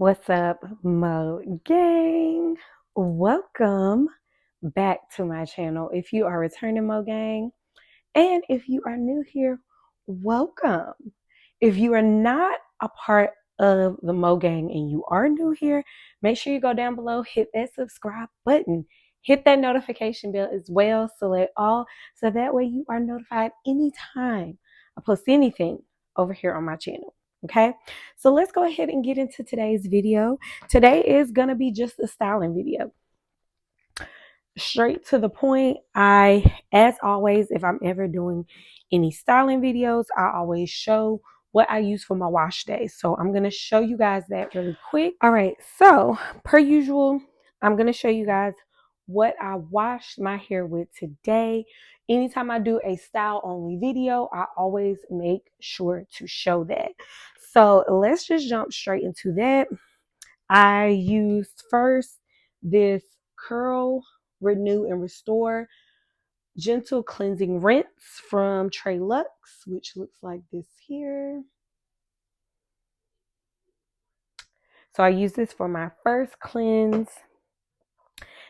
What's up, Mo Gang? Welcome back to my channel. If you are returning, Mo Gang, and if you are new here, welcome. If you are not a part of the Mo Gang and you are new here, make sure you go down below, hit that subscribe button, hit that notification bell as well, select all, so that way you are notified anytime I post anything over here on my channel. Okay, so let's go ahead and get into today's video. Today is going to be just a styling video. Straight to the point. As always, if I'm ever doing any styling videos, I always show what I use for my wash day. So I'm going to show you guys that really quick. All right, so per usual, I'm going to show you guys what I washed my hair with today. Anytime I do a style only video, I always make sure to show that. So let's just jump straight into that. I used first this Curl, Renew, and Restore Gentle Cleansing Rinse from Trey Lux, which looks like this here. So I used this for my first cleanse.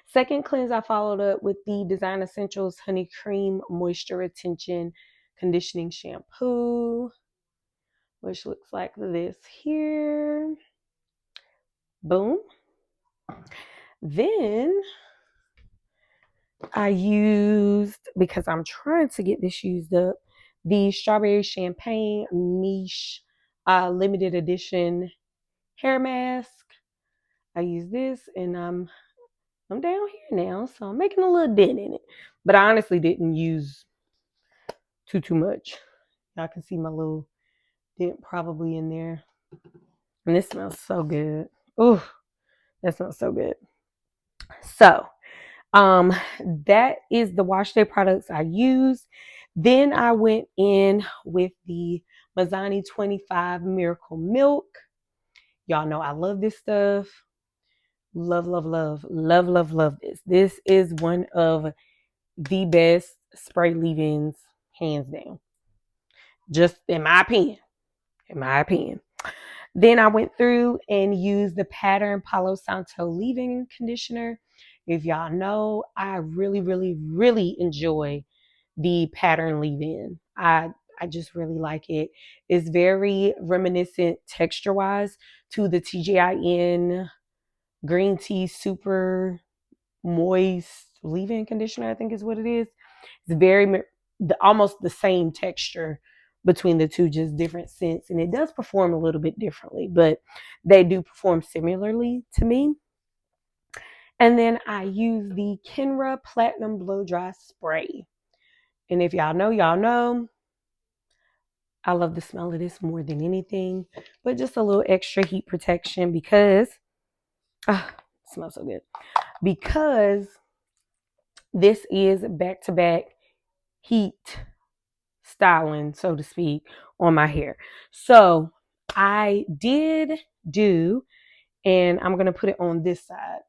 Second cleanse, I followed up with the Design Essentials Honey Cream Moisture Retention Conditioning Shampoo, which looks like this here. Boom. Then I used, because I'm trying to get this used up, the Strawberry Champagne Miche limited edition hair mask. I use this, and I'm down here now, so I'm making a little dent in it. But I honestly didn't use too much. Y'all can see my little dent probably in there. And this smells so good. Ooh, that smells so good. So that is the wash day products I used. Then I went in with the Mazzani 25 Miracle Milk. Y'all know I love this stuff. Love this. This is one of the best spray leave-ins, hands down. Just in my opinion. Then I went through and used the Pattern Palo Santo leave-in conditioner. If y'all know, I really enjoy the Pattern leave-in. I just really like it. It's very reminiscent texture-wise to the TGIN Green Tea Super Moist leave-in conditioner, I think is what it is. It's very almost the same texture between the two, just different scents, and it does perform a little bit differently, but they do perform similarly to me. And then I use the Kenra Platinum Blow Dry Spray, and if y'all know I love the smell of this more than anything, but just a little extra heat protection because it smells so good, because this is back-to-back heat styling, so to speak, on my hair. So I did do, and I'm going to put it on this side.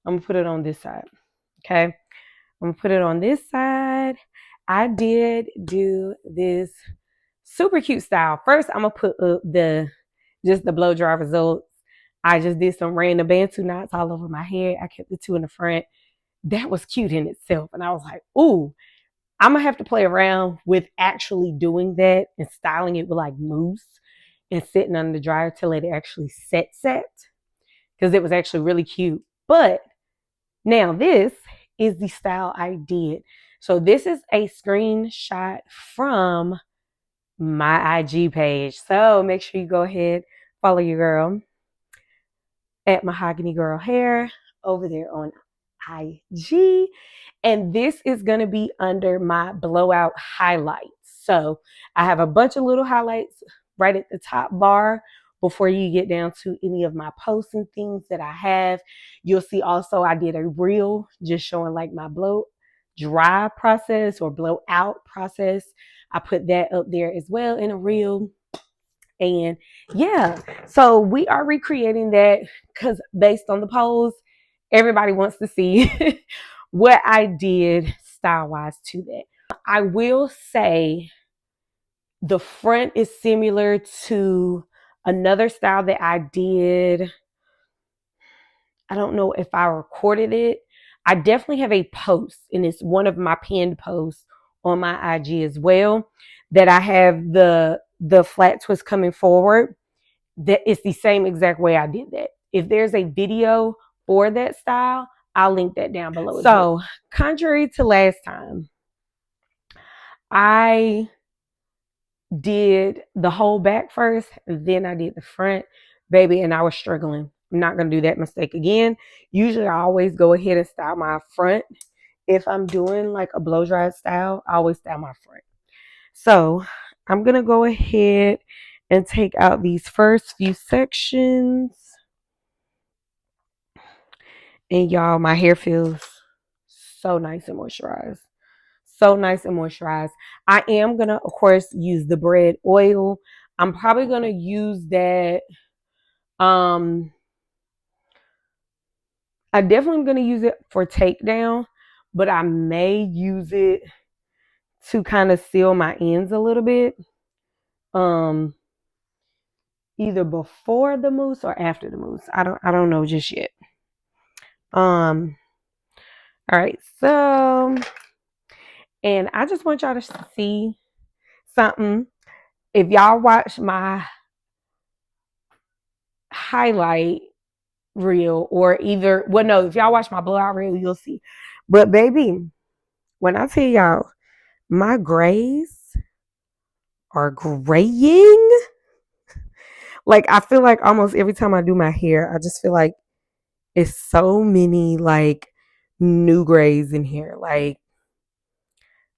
Okay. I'm going to put it on this side. I did do this super cute style. First, I'm going to put up just the blow dry results. I just did some random Bantu knots all over my hair. I kept the two in the front. That was cute in itself. And I was like, ooh, I'm going to have to play around with actually doing that and styling it with like mousse and sitting under the dryer till it actually set, because it was actually really cute. But now this is the style I did. So this is a screenshot from my IG page. So make sure you go ahead, follow your girl at Mahogany Girl Hair over there on IG. And this is going to be under my blowout highlights. So I have a bunch of little highlights right at the top bar before you get down to any of my posts and things that I have. You'll see also I did a reel just showing like my blow dry process or blowout process. I put that up there as well in a reel. And yeah, so we are recreating that because based on the polls, everybody wants to see what I did style-wise to that. I will say the front is similar to Another style that I did, I don't know if I recorded it. I definitely have a post, and it's one of my pinned posts on my IG as well, that I have the flat twist coming forward. That it's the same exact way I did that. If there's a video for that style, I'll link that down below. So, contrary to last time, I did the whole back first, then I did the front, baby, and I was struggling. I'm not gonna do that mistake again. Usually I always go ahead and style my front. If I'm doing like a blow dry style, I always style my front. So I'm gonna go ahead and take out these first few sections. And y'all, my hair feels so nice and moisturized. So nice and moisturized. I am gonna, of course, use the bread oil. I'm probably gonna use that. I definitely am gonna use it for takedown, but I may use it to kind of seal my ends a little bit. Either before the mousse or after the mousse. I don't know just yet. All right, so, and I just want y'all to see something. If y'all watch my highlight reel, or either, well, no, if y'all watch my blowout reel, you'll see. But baby, when I tell y'all my grays are graying, like I feel like almost every time I do my hair, I just feel like it's so many like new grays in here. Like,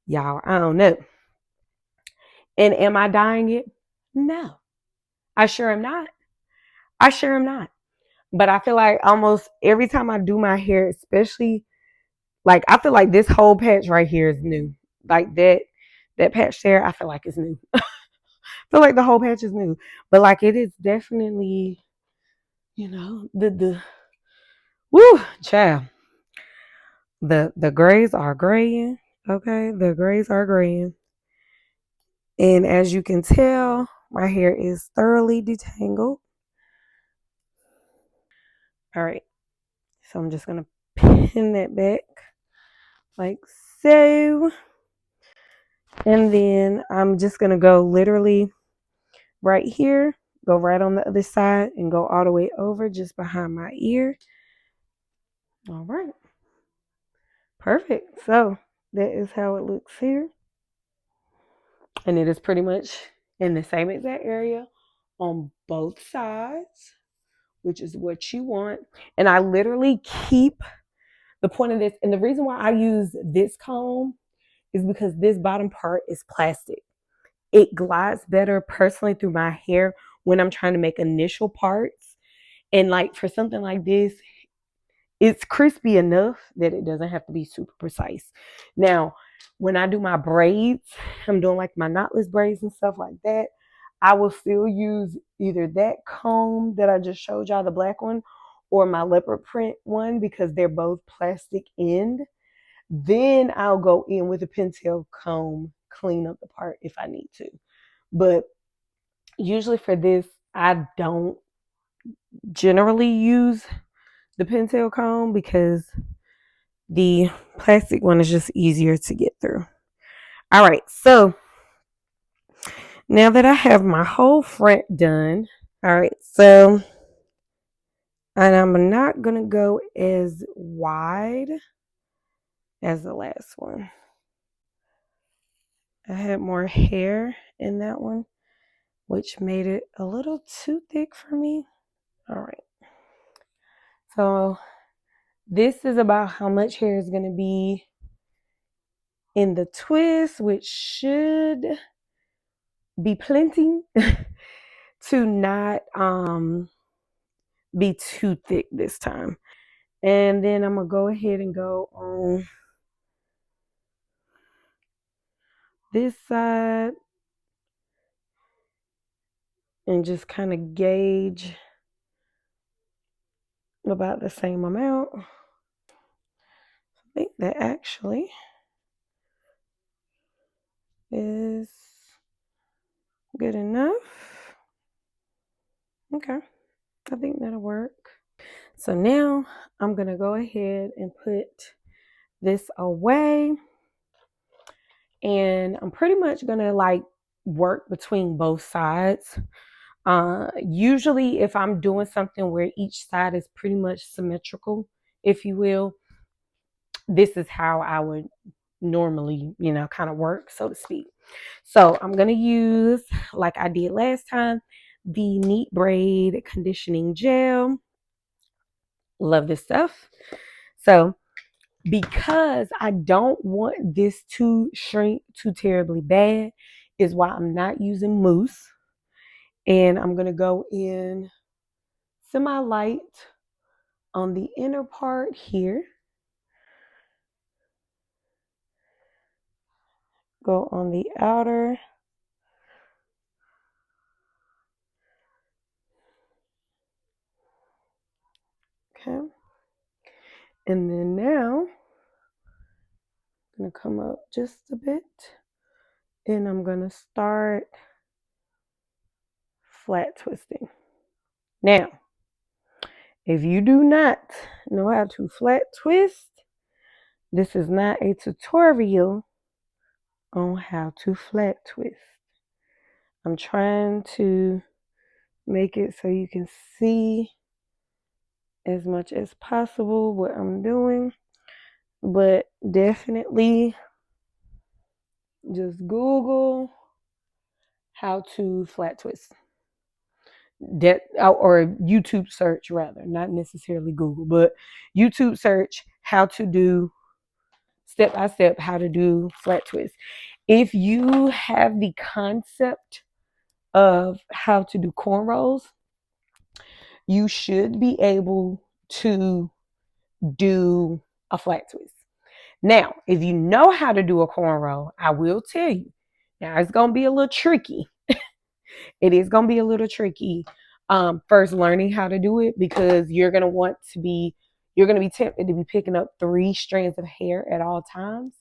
y'all, I don't know. And am I dyeing it? No, I sure am not. I sure am not. But I feel like almost every time I do my hair, especially like I feel like this whole patch right here is new. Like that patch there, I feel like it's new. I feel like the whole patch is new. But like it is definitely, the woo, child. The grays are graying. Okay, the grays are graying. And as you can tell, my hair is thoroughly detangled. All right, so I'm just gonna pin that back like so. And then I'm just gonna go literally right here, go right on the other side, and go all the way over just behind my ear. All right, perfect. So that is how it looks here. And it is pretty much in the same exact area on both sides, which is what you want. And I literally keep the point of this. And the reason why I use this comb is because this bottom part is plastic. It glides better personally through my hair when I'm trying to make initial parts. And like for something like this, it's crispy enough that it doesn't have to be super precise. Now, when I do my braids, I'm doing like my knotless braids and stuff like that, I will still use either that comb that I just showed y'all, the black one, or my leopard print one, because they're both plastic end. Then I'll go in with a pintail comb, clean up the part if I need to. But usually for this, I don't generally use the pintail comb because the plastic one is just easier to get through. All right, so now that I have my whole front done, all right, so, and I'm not going to go as wide as the last one. I had more hair in that one, which made it a little too thick for me. All right. So this is about how much hair is going to be in the twist, which should be plenty to not be too thick this time. And then I'm going to go ahead and go on this side and just kind of gauge about the same amount. I think that actually is good enough. Okay, I think that'll work. So now I'm gonna go ahead and put this away, and I'm pretty much gonna like work between both sides. Usually if I'm doing something where each side is pretty much symmetrical, if you will, this is how I would normally, kind of work, so to speak. So I'm going to use, like I did last time, the Neat Braid Conditioning Gel. Love this stuff. So because I don't want this to shrink too terribly bad is why I'm not using mousse. And I'm going to go in semi-light on the inner part here. Go on the outer. Okay. And then now I'm going to come up just a bit and I'm going to start flat twisting. Now, if you do not know how to flat twist, this is not a tutorial on how to flat twist. I'm trying to make it so you can see as much as possible what I'm doing, but definitely just Google how to flat twist. Or YouTube search rather, not necessarily Google, but YouTube search how to do step by step how to do flat twist. If you have the concept of how to do cornrows, you should be able to do a flat twist. Now, if you know how to do a cornrow, I will tell you. Now, it's going to be a little tricky. It is going to be a little tricky first learning how to do it, because you're going to be tempted to be picking up 3 strands of hair at all times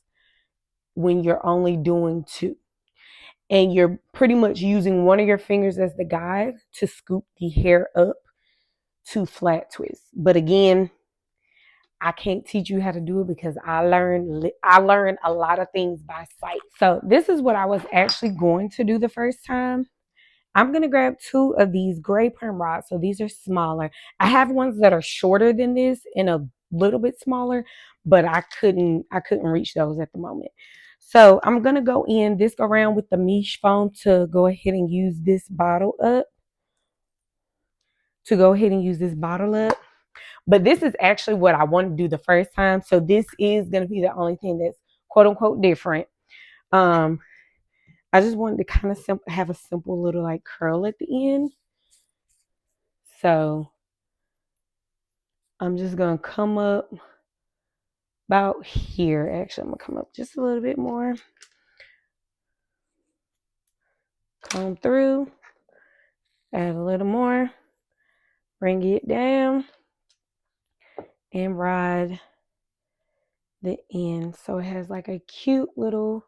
when you're only doing 2. And you're pretty much using one of your fingers as the guide to scoop the hair up to flat twist. But again, I can't teach you how to do it because I learned a lot of things by sight. So this is what I was actually going to do the first time. I'm going to grab 2 of these gray perm rods. So these are smaller. I have ones that are shorter than this and a little bit smaller, but I couldn't reach those at the moment. So I'm going to go around with the Miche foam to go ahead and use this bottle up. But this is actually what I wanted to do the first time. So this is going to be the only thing that's quote unquote different. I just wanted to kind of have a simple little like curl at the end. So I'm just going to come up about here. Actually, I'm going to come up just a little bit more. Comb through. Add a little more. Bring it down. And ride the end. So it has like a cute little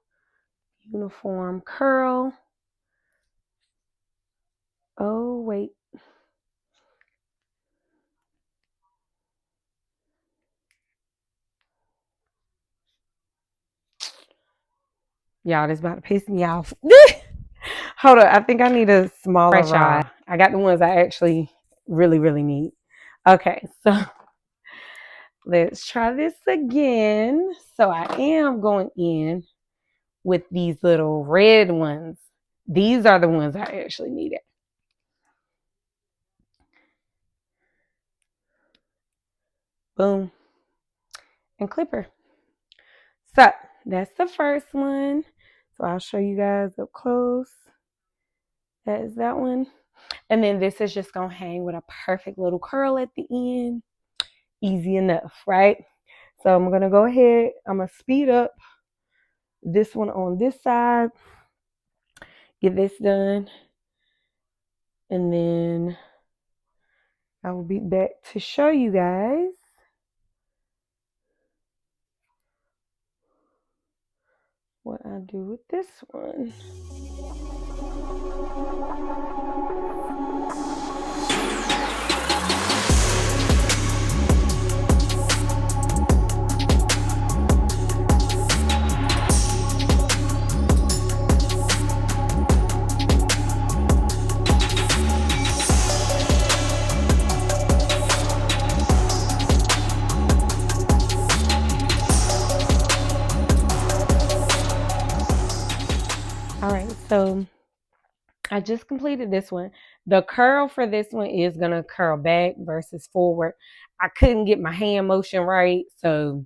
uniform curl. Oh, wait. Y'all, this about to piss me off. Hold up. I think I need a smaller rod. I got the ones I actually really, really need. Okay, so let's try this again. So I am going in with these little red ones. These are the ones I actually needed. Boom. And clipper. So that's the first one. So I'll show you guys up close. That is that one. And then this is just going to hang with a perfect little curl at the end. Easy enough, right? So I'm going to go ahead. I'm going to speed up this one on this side. Get this done. And then I will be back to show you guys what I do with this one. So I just completed this one. The curl for this one is going to curl back versus forward. I couldn't get my hand motion right, so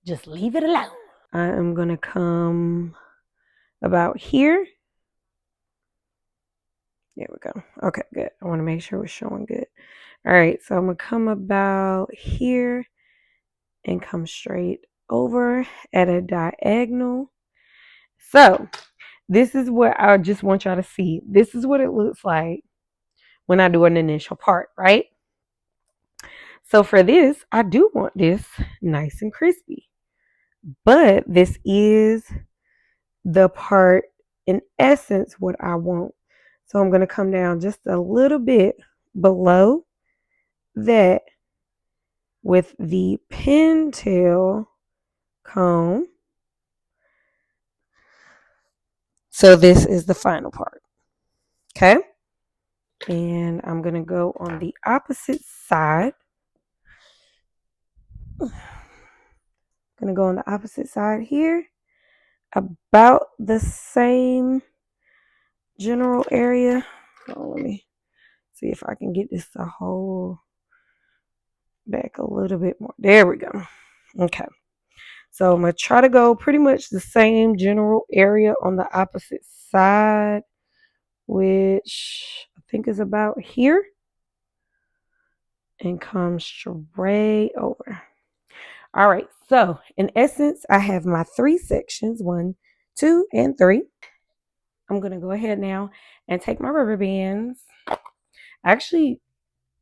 just leave it alone. I am going to come about here. There we go. Okay, good. I want to make sure we're showing good. All right, so I'm going to come about here and come straight over at a diagonal. So this is what I just want y'all to see. This is what it looks like when I do an initial part, right? So for this, I do want this nice and crispy. But this is the part, in essence, what I want. So I'm going to come down just a little bit below that with the pintail comb. So this is the final part. Okay. And I'm going to go on the opposite side. Going to go on the opposite side here. About the same general area. Oh, let me see if I can get this to hold back a little bit more. There we go. Okay. So I'm going to try to go pretty much the same general area on the opposite side, which I think is about here, and come straight over. All right. So in essence, I have my 3 sections, 1, 2, and 3. I'm going to go ahead now and take my rubber bands. Actually,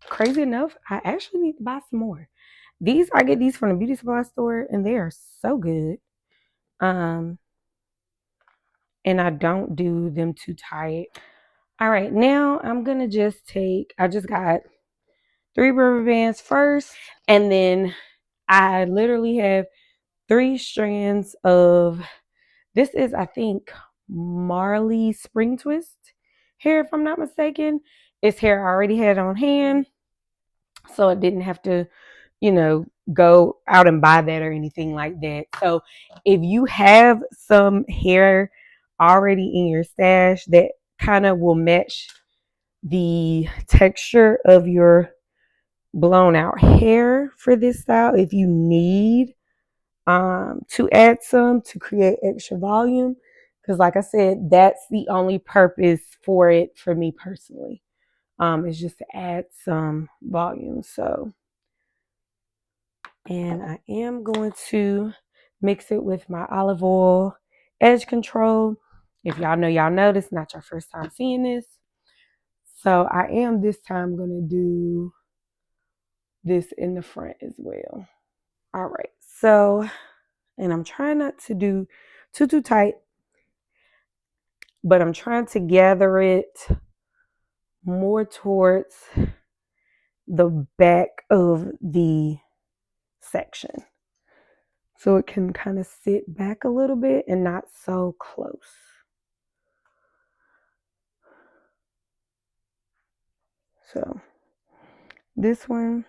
crazy enough, I actually need to buy some more. I get these from the beauty supply store, and they are so good. And I don't do them too tight. All right, now I'm gonna I just got 3 rubber bands first, and then I literally have 3 strands of, this is, I think, Marley Spring Twist hair, if I'm not mistaken. It's hair I already had on hand, so it didn't have to, go out and buy that or anything like that. So if you have some hair already in your stash that kind of will match the texture of your blown out hair for this style, if you need to add some to create extra volume, because like I said, that's the only purpose for it for me personally, is just to add some volume. So, and I am going to mix it with my olive oil edge control. If y'all know this is not your first time seeing this. So I am this time going to do this in the front as well. All right. So, and I'm trying not to do too tight, but I'm trying to gather it more towards the back of the section, so it can kind of sit back a little bit and not so close. So this one,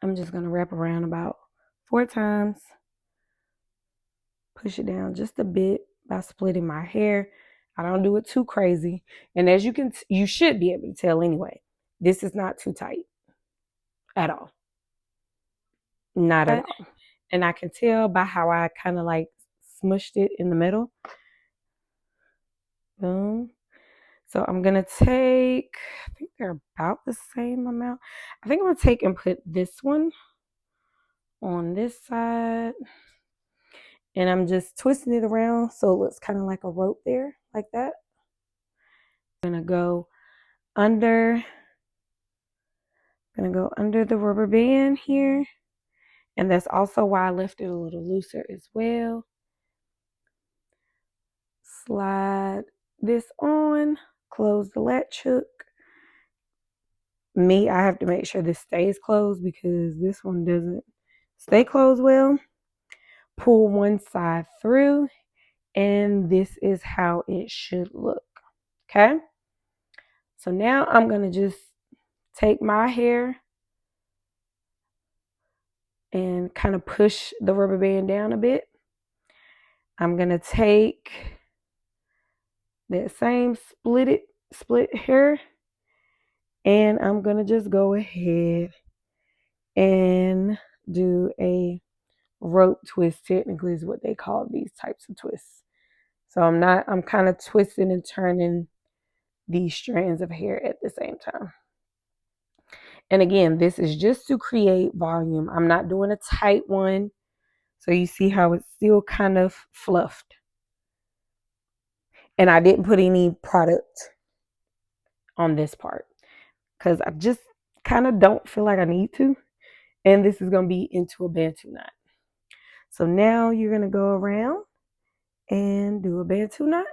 I'm just going to wrap around about 4 times, push it down just a bit by splitting my hair. I don't do it too crazy. And as you should be able to tell anyway, this is not too tight at all. Not at all. And I can tell by how I kind of like smushed it in the middle. Boom. So I'm going to take, I think they're about the same amount. I think I'm going to take and put this one on this side. And I'm just twisting it around so it looks kind of like a rope there, like that. I'm going to go under the rubber band here. And that's also why I left it a little looser as well. Slide this on, close the latch hook. I have to make sure this stays closed because this one doesn't stay closed well. Pull one side through, and this is how it should look. Okay? So now I'm going to just take my hair and kind of push the rubber band down a bit. I'm going to take that same split hair, and I'm gonna just go ahead and do a rope twist. Technically is what they call these types of twists. So I'm kind of twisting and turning these strands of hair at the same time. And again, this is just to create volume. I'm not doing a tight one. So you see how it's still kind of fluffed. And I didn't put any product on this part because I just kind of don't feel like I need to. And this is going to be into a Bantu knot. So now you're going to go around and do a Bantu knot.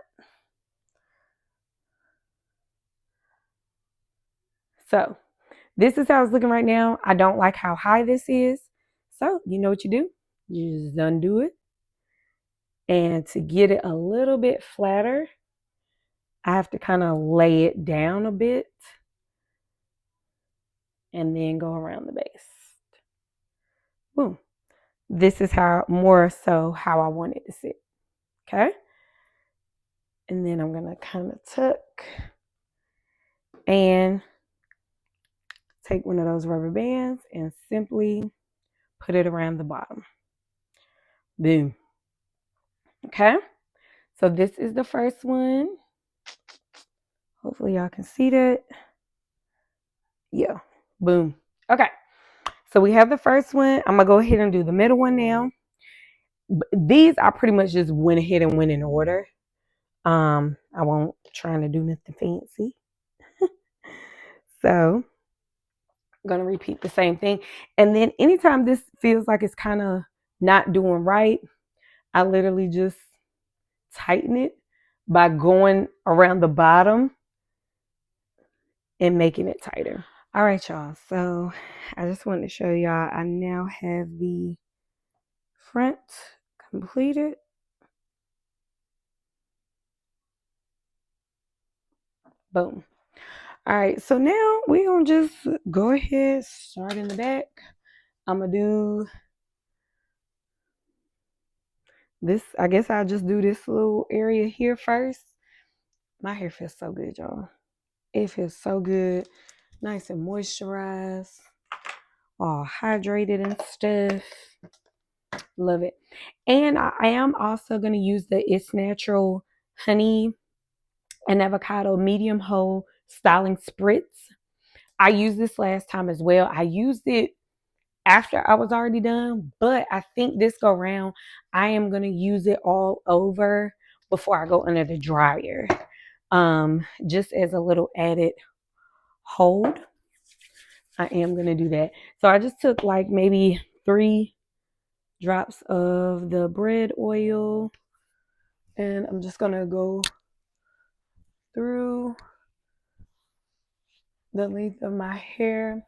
So this is how it's looking right now. I don't like how high this is. So you know what you do? You just undo it. And to get it a little bit flatter, I have to kind of lay it down a bit and then go around the base. Boom. This is how more so how I want it to sit. Okay. And then I'm going to kind of tuck and take one of those rubber bands and simply put it around the bottom. Boom. Okay. So this is the first one. Hopefully y'all can see that. Yeah. Boom. Okay. So we have the first one. I'm going to go ahead and do the middle one now. These I pretty much just went ahead and went in order. I won't trying to do nothing fancy. So I'm going to repeat the same thing. And then anytime this feels like it's kind of not doing right, I literally just tighten it by going around the bottom and making it tighter. All right, y'all. So I just wanted to show y'all I now have the front completed. Boom. All right, so now we're going to just go ahead, start in the back. I'm going to do this. I guess I'll just do this little area here first. My hair feels so good, y'all. It feels so good. Nice and moisturized. All hydrated and stuff. Love it. And I am also going to use the It's Natural Honey and Avocado Medium Whole Styling Spritz. I used this last time as well. I used it after I was already done, but I think this go round, I am going to use it all over before I go under the dryer. Just as a little added hold. I am going to do that. So I just took like maybe 3 drops of the bread oil, and I'm just going to go through the length of my hair,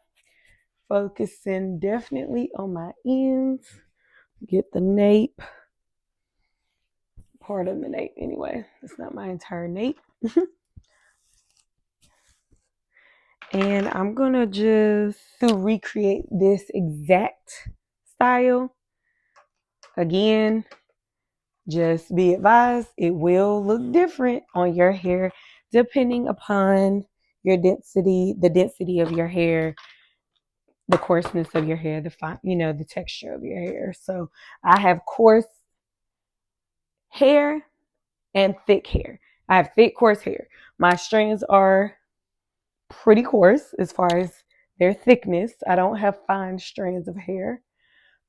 focusing definitely on my ends. Get the nape, part of the nape anyway. It's not my entire nape. And I'm going to just recreate this exact style. Again, just be advised, it will look different on your hair depending upon your density, the density of your hair, the coarseness of your hair, the texture of your hair. So I have coarse hair and thick hair. I have thick, coarse hair. My strands are pretty coarse as far as their thickness. I don't have fine strands of hair.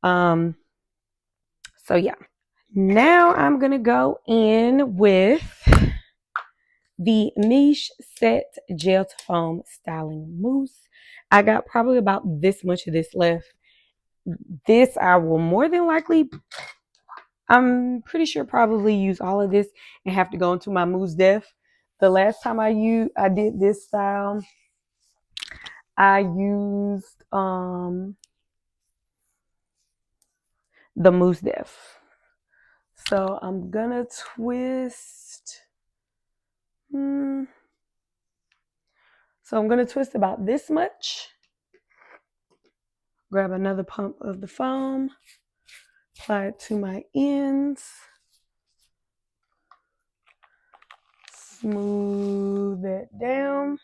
So yeah. Now I'm going to go in with the Miche Set Gel to Foam Styling Mousse. I got probably about this much of this left. This I will more than likely, I'm pretty sure probably use all of this and have to go into my mousse def. The last time I did this style, I used the mousse def. So I'm gonna twist. So I'm gonna twist about this much. Grab another pump of the foam, apply it to my ends. Smooth it down.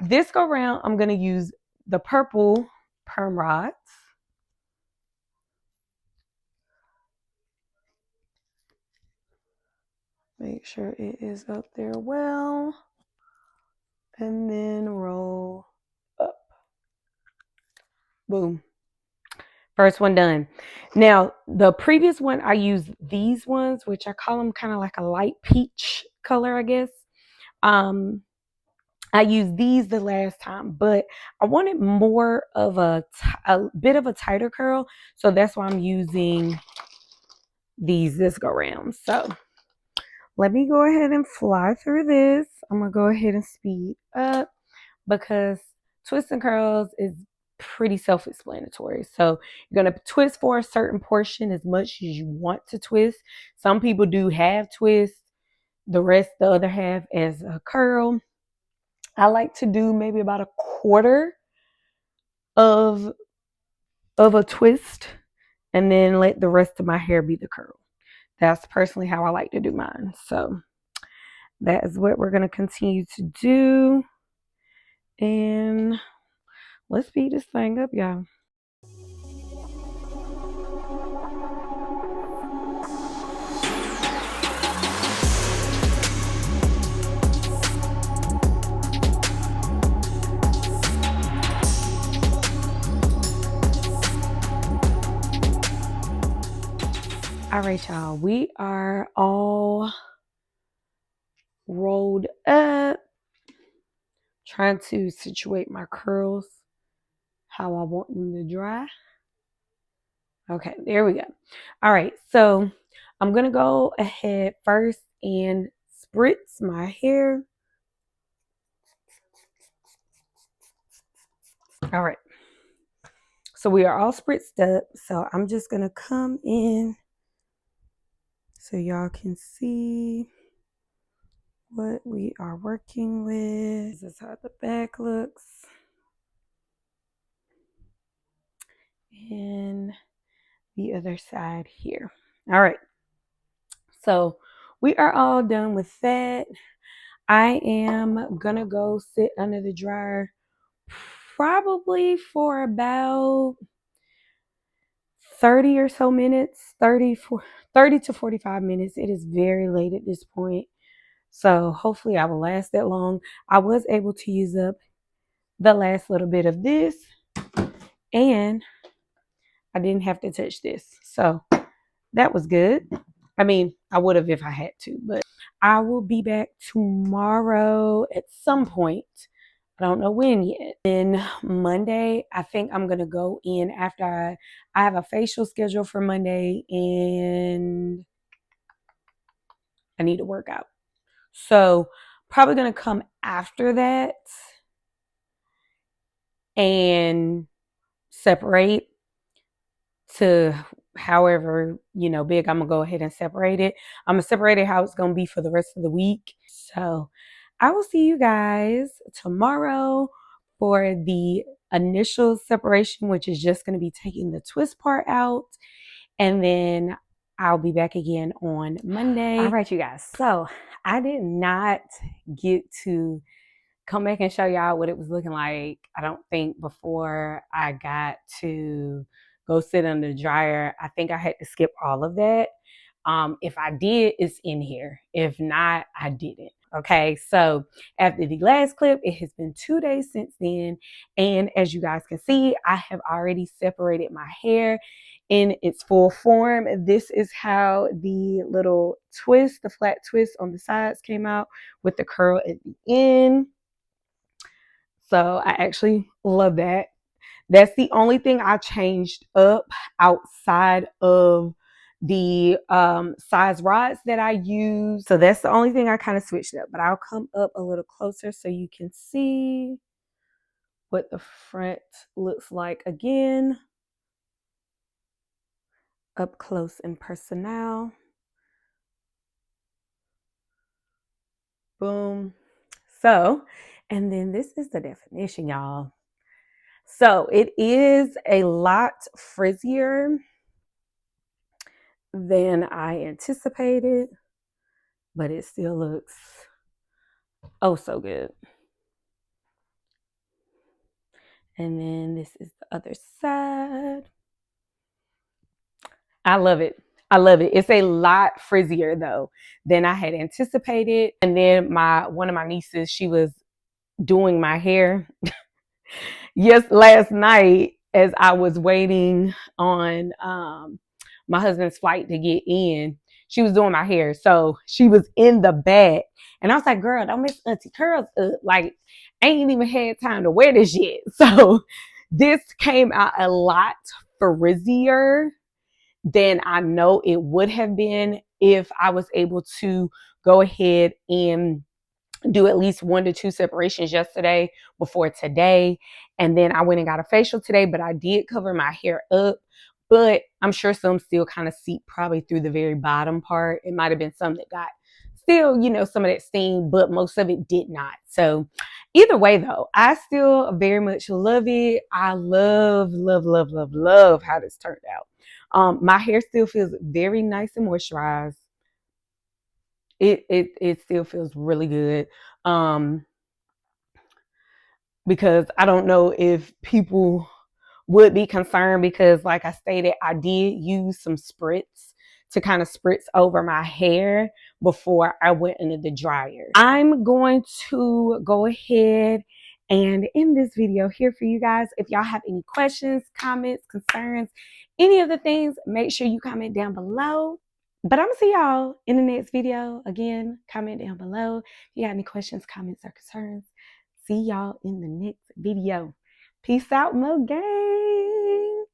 This go round, I'm going to use the purple perm rods. Make sure it is up there well. And then roll up. Boom. First one done. Now, the previous one, I used these ones, which I call them kind of like a light peach color, I guess. I used these the last time, but I wanted more of a bit of a tighter curl. So that's why I'm using these this go round. So let me go ahead and fly through this. I'm going to go ahead and speed up because twists and curls is pretty self-explanatory. So you're going to twist for a certain portion as much as you want to twist. Some people do half twist, the other half as a curl. I like to do maybe about a quarter of a twist and then let the rest of my hair be the curl. That's personally how I like to do mine. So that is what we're going to continue to do. And let's speed this thing up, y'all. All right, y'all. We are all rolled up. Trying to situate my curls how I want them to dry. Okay, there we go. All right, so I'm going to go ahead first and spritz my hair. All right. So we are all spritzed up. So I'm just going to come in so y'all can see what we are working with. This is how the back looks. And the other side here. All right. So we are all done with that. I am going to go sit under the dryer probably for about 30 or so minutes, 30 to 45 minutes. It is very late at this point. So hopefully I will last that long. I was able to use up the last little bit of this and I didn't have to touch this. So that was good. I mean, I would have if I had to, but I will be back tomorrow at some point. I don't know when yet. Then Monday, I think I'm going to go in after I have a facial schedule for Monday and I need to work out. So probably going to come after that and separate to however, big I'm going to go ahead and separate it. I'm going to separate it how it's going to be for the rest of the week. So I will see you guys tomorrow for the initial separation, which is just going to be taking the twist part out. And then I'll be back again on Monday. All right, you guys. So I did not get to come back and show y'all what it was looking like, I don't think, before I got to go sit under the dryer. I think I had to skip all of that. If I did, it's in here. If not, I didn't. Okay, so after the last clip, it has been 2 days since then. And as you guys can see, I have already separated my hair in its full form. This is how the little twist, the flat twist on the sides came out with the curl at the end. So I actually love that. That's the only thing I changed up outside of the size rods that I use. So that's the only thing I kind of switched up. But I'll come up a little closer so you can see what the front looks like again. Up close and personal. Boom. So, and then this is the definition, y'all. So it is a lot frizzier than I anticipated. but it still looks oh so good. And then this is the other side. I love it. I love it. It's a lot frizzier though than I had anticipated. And then one of my nieces, she was doing my hair last night as I was waiting on my husband's flight to get in. She was doing my hair. So she was in the back. And I was like, girl, don't miss Auntie Curls up. Like, I ain't even had time to wear this yet. So this came out a lot frizzier than I know it would have been if I was able to go ahead and do at least 1 to 2 separations yesterday before today. And then I went and got a facial today, but I did cover my hair up. But I'm sure some still kind of seep probably through the very bottom part. It might have been some that got still, some of that steam, but most of it did not. So either way though, I still very much love it. I love, love, love, love, love how this turned out. My hair still feels very nice and moisturized. It still feels really good. Because I don't know if people would be concerned because like I stated, I did use some spritz to kind of spritz over my hair before I went into the dryer. I'm going to go ahead and end this video here for you guys. If y'all have any questions, comments, concerns, any of the things, make sure you comment down below. But I'm gonna see y'all in the next video. Again, comment down below if you have any questions, comments, or concerns. See y'all in the next video. Peace out, Mo gang.